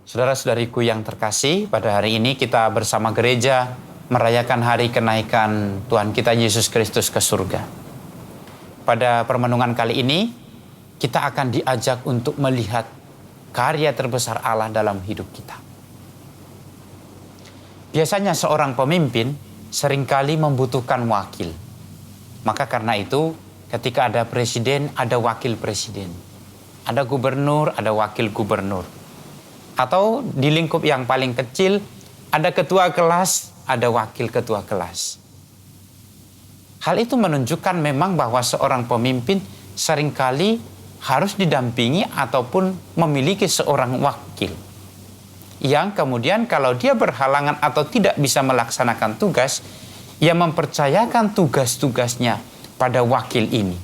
Saudara-saudariku yang terkasih, pada hari ini kita bersama gereja merayakan hari kenaikan Tuhan kita Yesus Kristus ke surga. Pada permenungan kali ini, kita akan diajak untuk melihat karya terbesar Allah dalam hidup kita. Biasanya seorang pemimpin seringkali membutuhkan wakil. Maka karena itu, ketika ada presiden, ada wakil presiden. Ada gubernur, ada wakil gubernur. Atau di lingkup yang paling kecil, ada ketua kelas, ada wakil ketua kelas. Hal itu menunjukkan memang bahwa seorang pemimpin seringkali harus didampingi ataupun memiliki seorang wakil. Yang kemudian kalau dia berhalangan atau tidak bisa melaksanakan tugas, ia mempercayakan tugas-tugasnya pada wakil ini.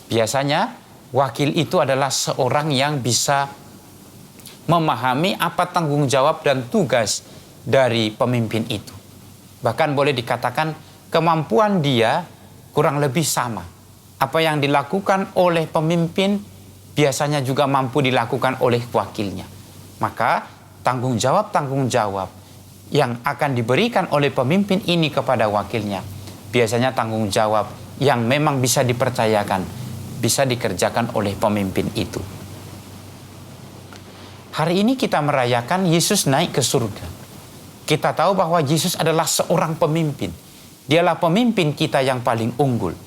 Biasanya wakil itu adalah seorang yang bisa memahami apa tanggung jawab dan tugas dari pemimpin itu. Bahkan boleh dikatakan kemampuan dia kurang lebih sama. Apa yang dilakukan oleh pemimpin biasanya juga mampu dilakukan oleh wakilnya. Maka tanggung jawab yang akan diberikan oleh pemimpin ini kepada wakilnya biasanya tanggung jawab yang memang bisa dipercayakan, bisa dikerjakan oleh pemimpin itu. Hari ini kita merayakan Yesus naik ke surga. Kita tahu bahwa Yesus adalah seorang pemimpin. Dialah pemimpin kita yang paling unggul.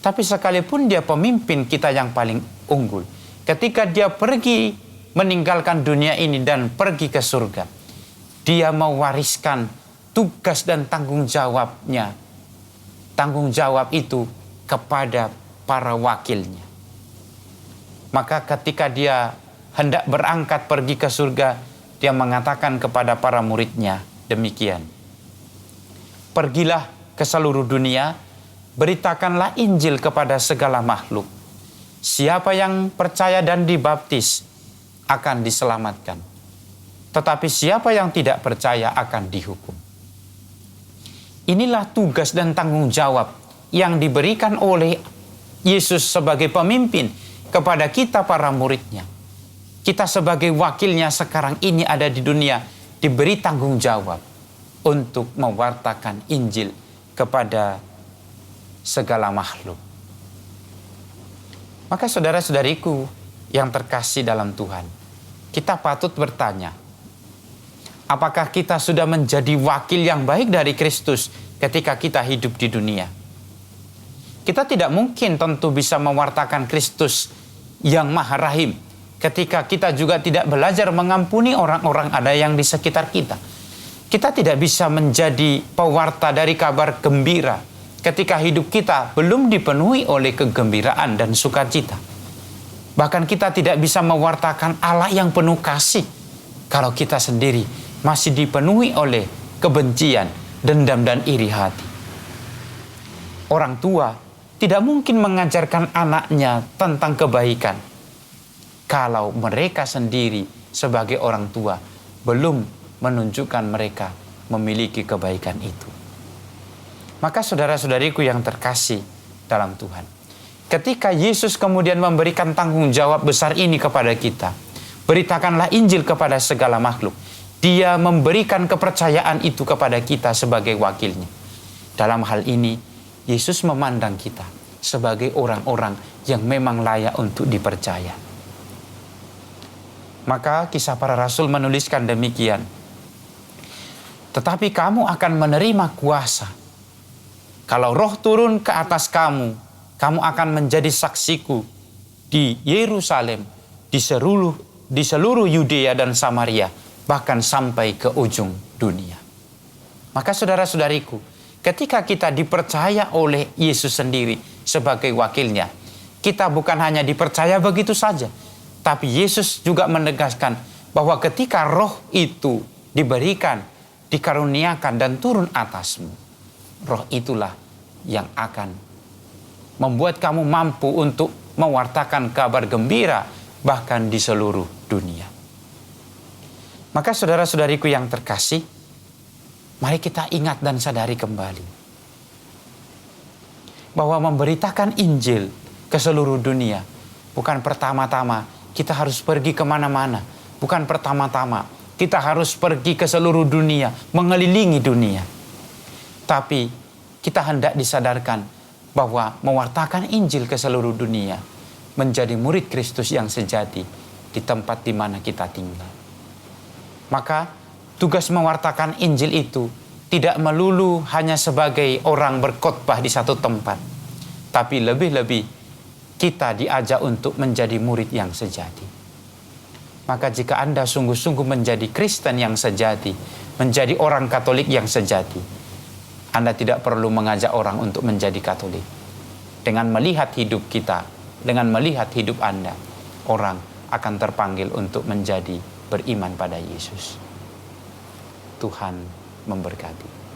Tapi sekalipun dia pemimpin kita yang paling unggul, ketika dia pergi meninggalkan dunia ini dan pergi ke surga, dia mewariskan tugas dan tanggung jawabnya. Tanggung jawab itu kepada para wakilnya. Maka ketika dia hendak berangkat pergi ke surga, dia mengatakan kepada para muridnya demikian. Pergilah ke seluruh dunia, beritakanlah Injil kepada segala makhluk. Siapa yang percaya dan dibaptis akan diselamatkan. Tetapi siapa yang tidak percaya akan dihukum. Inilah tugas dan tanggung jawab yang diberikan oleh Yesus sebagai pemimpin kepada kita para muridnya. Kita sebagai wakilnya sekarang ini ada di dunia, diberi tanggung jawab untuk mewartakan Injil kepada segala makhluk. Maka saudara-saudariku yang terkasih dalam Tuhan, kita patut bertanya, apakah kita sudah menjadi wakil yang baik dari Kristus ketika kita hidup di dunia? Kita tidak mungkin tentu bisa mewartakan Kristus yang Maha Rahim ketika kita juga tidak belajar mengampuni orang-orang ada yang di sekitar kita. Kita tidak bisa menjadi pewarta dari kabar gembira ketika hidup kita belum dipenuhi oleh kegembiraan dan sukacita. Bahkan kita tidak bisa mewartakan Allah yang penuh kasih kalau kita sendiri masih dipenuhi oleh kebencian, dendam, dan iri hati. Orang tua tidak mungkin mengajarkan anaknya tentang kebaikan kalau mereka sendiri sebagai orang tua belum menunjukkan mereka memiliki kebaikan itu. Maka saudara-saudariku yang terkasih dalam Tuhan, ketika Yesus kemudian memberikan tanggung jawab besar ini kepada kita, beritakanlah Injil kepada segala makhluk. Dia memberikan kepercayaan itu kepada kita sebagai wakilnya. Dalam hal ini, Yesus memandang kita sebagai orang-orang yang memang layak untuk dipercaya. Maka Kisah Para Rasul menuliskan demikian. Tetapi kamu akan menerima kuasa. Kalau Roh turun ke atas kamu, kamu akan menjadi saksiku di Yerusalem, di seluruh Yudea dan Samaria, bahkan sampai ke ujung dunia. Maka saudara-saudariku, ketika kita dipercaya oleh Yesus sendiri sebagai wakilnya, kita bukan hanya dipercaya begitu saja, tapi Yesus juga menegaskan bahwa ketika Roh itu diberikan, dikaruniakan dan turun atasmu, Roh itulah yang akan membuat kamu mampu untuk mewartakan kabar gembira bahkan di seluruh dunia. Maka saudara-saudariku yang terkasih, mari kita ingat dan sadari kembali bahwa memberitakan Injil ke seluruh dunia bukan pertama-tama kita harus pergi kemana-mana bukan pertama-tama kita harus pergi ke seluruh dunia, mengelilingi dunia. Tapi kita hendak disadarkan bahwa mewartakan Injil ke seluruh dunia, menjadi murid Kristus yang sejati di tempat di mana kita tinggal. Maka tugas mewartakan Injil itu tidak melulu hanya sebagai orang berkhotbah di satu tempat, tapi lebih-lebih kita diajak untuk menjadi murid yang sejati. Maka jika Anda sungguh-sungguh menjadi Kristen yang sejati, menjadi orang Katolik yang sejati, Anda tidak perlu mengajak orang untuk menjadi Katolik. Dengan melihat hidup kita, dengan melihat hidup Anda, orang akan terpanggil untuk menjadi beriman pada Yesus. Tuhan memberkati.